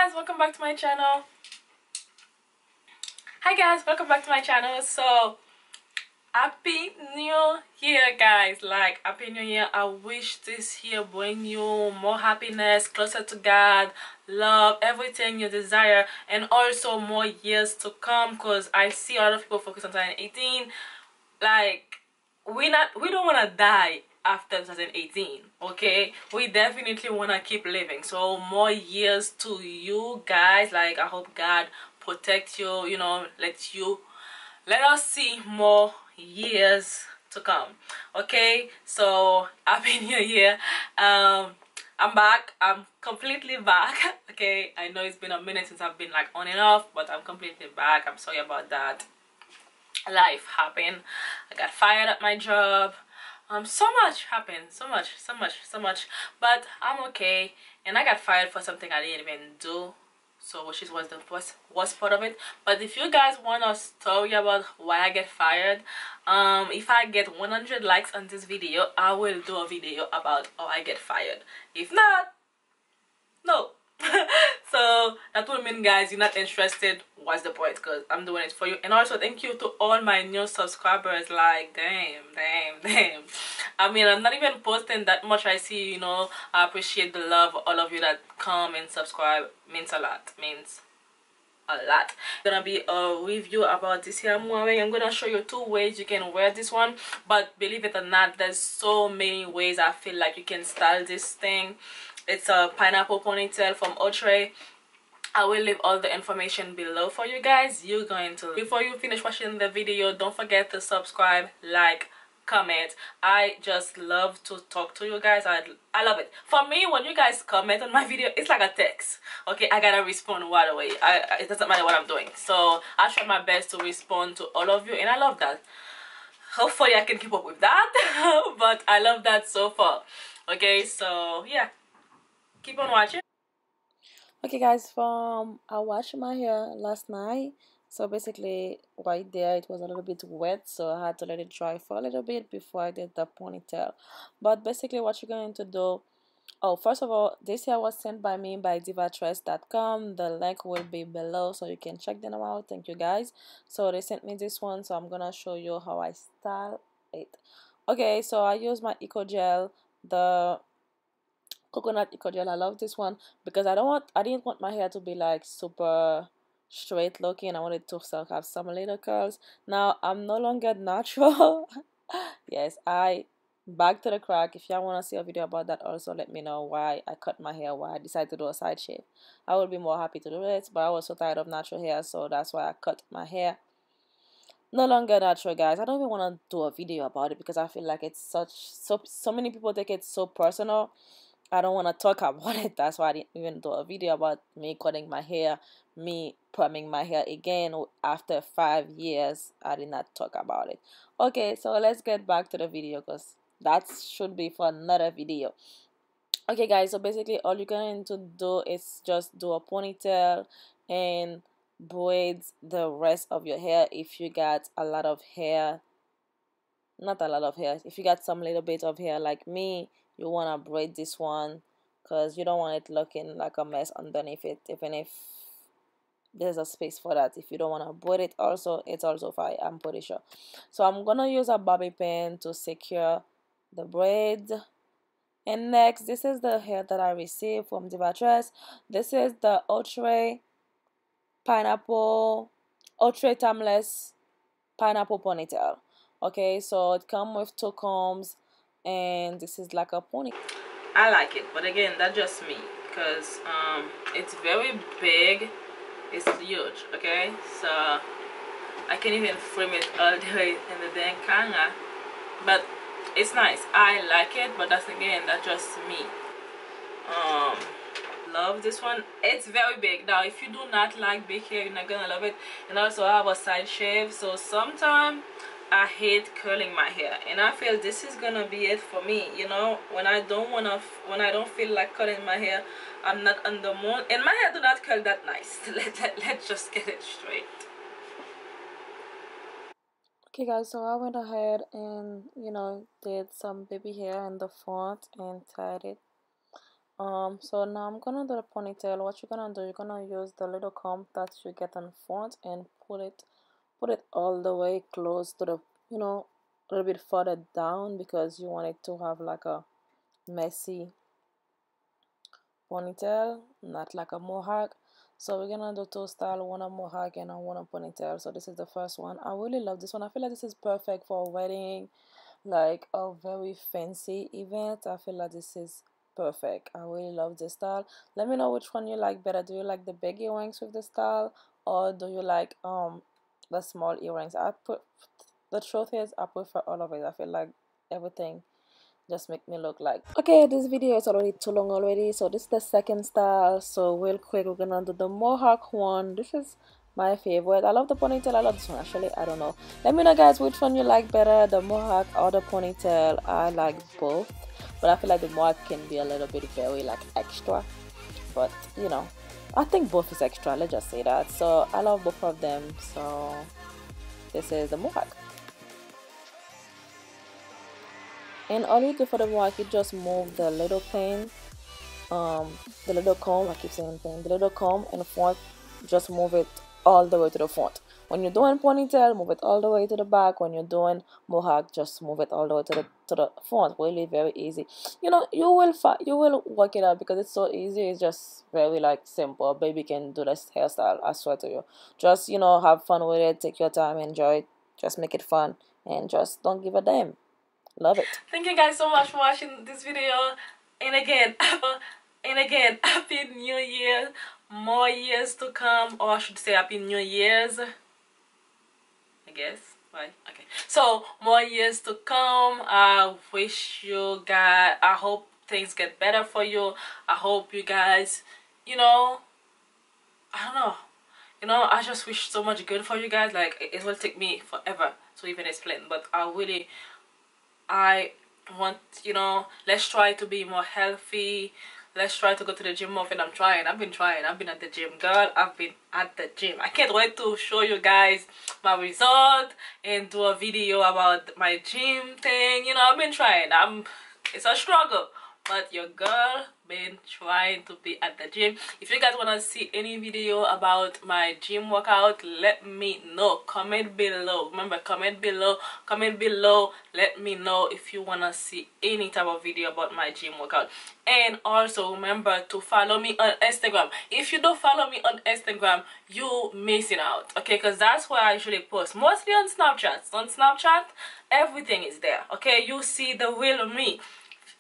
guys, welcome back to my channel. So happy new year, guys. Like, happy new year. I wish this year bring you more happiness, closer to God, love, everything you desire, and also more years to come, because I see a lot of people focus on 2018. Like, we don't want to die after 2018, okay? We definitely want to keep living. So more years to you guys. Like, I hope God protect you, you know, let us see more years to come. Okay, so happy new year. I'm back. I'm completely back. Okay, I know it's been a minute since I've been like on and off, but I'm completely back. I'm sorry about that. Life happened. I got fired at my job. So much happened. So much. But I'm okay. And I got fired for something I didn't even do. So which is was the worst part of it. But if you guys want a story about why I get fired, if I get 100 likes on this video, I will do a video about how I get fired. If not, no. So that would mean, guys, you're not interested. What's the point? Because I'm doing it for you. And also thank you to all my new subscribers. Like, damn. I mean, I'm not even posting that much. I see, you know, I appreciate the love of all of you that come and subscribe. Means a lot. Gonna be a review about this here I'm wearing. I'm gonna show you 2 ways you can wear this one, but believe it or not, there's so many ways I feel like you can style this thing. It's a pineapple ponytail from Outre. I will leave all the information below for you guys. Before you finish watching the video, don't forget to subscribe, like, comment. I just love to talk to you guys. I love it. For me, when you guys comment on my video, it's like a text. Okay, I gotta respond right away. It doesn't matter what I'm doing. So I try my best to respond to all of you, and I love that. Hopefully I can keep up with that. But I love that so far. Okay, so yeah, keep on watching. Okay guys, I washed my hair last night, so basically right there it was a little bit wet, so I had to let it dry for a little bit before I did the ponytail. But basically what you're going to do, oh, first of all, this hair was sent by me by DIVATRESS.com. The link will be below so you can check them out. Thank you guys. So they sent me this one, so I'm gonna show you how I style it. Okay, so I use my eco gel, the coconut eco gel. I love this one because I didn't want my hair to be like super straight looking. I wanted to still have some little curls. Now I'm no longer natural. Yes, I back to the crack. If y'all want to see a video about that, also let me know why I cut my hair, why I decided to do a side shave. I would be more happy to do it, but I was so tired of natural hair, so that's why I cut my hair. No longer natural, guys. I don't even want to do a video about it because I feel like it's so many people take it so personal. I don't want to talk about it. That's why I didn't even do a video about me cutting my hair, me perming my hair again after 5 years. I did not talk about it. Okay, so let's get back to the video because that should be for another video. Okay guys, so basically all you're going to do is just do a ponytail and braid the rest of your hair. If you got a lot of hair, not a lot of hair, if you got some little bit of hair like me, you want to braid this one because you don't want it looking like a mess underneath it, even if there's a space for that. If you don't want to braid it, also it's also fine, I'm pretty sure. So I'm gonna use a bobby pin to secure the braid. And next, this is the hair that I received from DIVATRESS. This is the Outre timeless pineapple ponytail. Okay, so it comes with 2 combs, and this is like a pony. I like it, but again, that's just me, because it's very big, it's huge. Okay, so I can't even frame it all the way in the dang camera, but it's nice. I like it, but that's just me. Love this one. It's very big. Now if you do not like big hair, you're not gonna love it. And also I have a side shave, so sometimes I hate curling my hair, and I feel this is gonna be it for me, you know, when I don't feel like cutting my hair, I'm not on the mood, and my hair do not curl that nice. Let's just get it straight. Okay guys, so I went ahead and, you know, did some baby hair in the front and tied it. So now I'm gonna do the ponytail. What you're gonna do, you're gonna use the little comb that you get in front and put it all the way close to the, a little bit further down, because you want it to have like a messy ponytail, not like a mohawk. So we're gonna do two style, one a mohawk and one a ponytail. So this is the first one. I really love this one. I feel like this is perfect for a wedding, like a very fancy event. I feel like this is perfect. I really love this style. Let me know which one you like better. Do you like the big earrings with the style, or do you like the small earrings? I put the truth is I prefer all of it. I feel like everything just make me look like, okay, this video is already too long already. So this is the second style. So real quick, we're gonna do the mohawk one. This is my favorite. I love the ponytail. I love this one actually. I don't know, let me know guys which one you like better, the mohawk or the ponytail. I like both, but I feel like the mohawk can be a little bit very like extra, but I think both is extra, let's just say that. So I love both of them. So this is the mohawk. And all you do for the mohawk, you just move the little pin, the little comb, I keep saying pin, the little comb in the front, just move it all the way to the front. When you're doing ponytail, move it all the way to the back. When you're doing mohawk, just move it all the way to the front. Really very easy. You will work it out because it's so easy. It's just very like simple. Baby can do this hairstyle, I swear to you. Just have fun with it, take your time, enjoy it, just make it fun, and just don't give a damn. Love it. Thank you guys so much for watching this video. And again, Happy New Year. More years to come, or I should say Happy New Year's, I guess. Right? Okay. So more years to come. I wish you guys, I hope things get better for you. I hope you guys, I don't know. I just wish so much good for you guys. Like, it will take me forever to even explain, but I want, let's try to be more healthy. Let's try to go to the gym more often. I'm trying. I've been trying. I've been at the gym, girl. I've been at the gym. I can't wait to show you guys my result and do a video about my gym thing. I've been trying. It's a struggle, but your girl been trying to be at the gym. If you guys want to see any video about my gym workout, let me know. Comment below. Remember, comment below. Let me know if you want to see any type of video about my gym workout. And also remember to follow me on Instagram. If you don't follow me on Instagram, you missing out, okay? Because that's where I usually post, mostly on Snapchat. On Snapchat, everything is there, okay? You see the real me.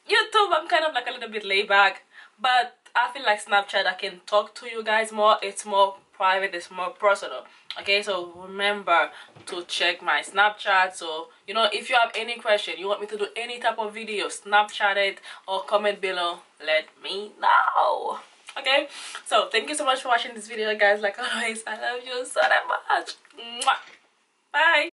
YouTube, I'm kind of like a little bit laid back, but I feel like Snapchat, I can talk to you guys more. It's more private, it's more personal, okay? So remember to check my Snapchat. So if you have any question, you want me to do any type of video, Snapchat it or comment below, let me know, okay? So thank you so much for watching this video, guys. Like always, I love you so much. Mwah. Bye.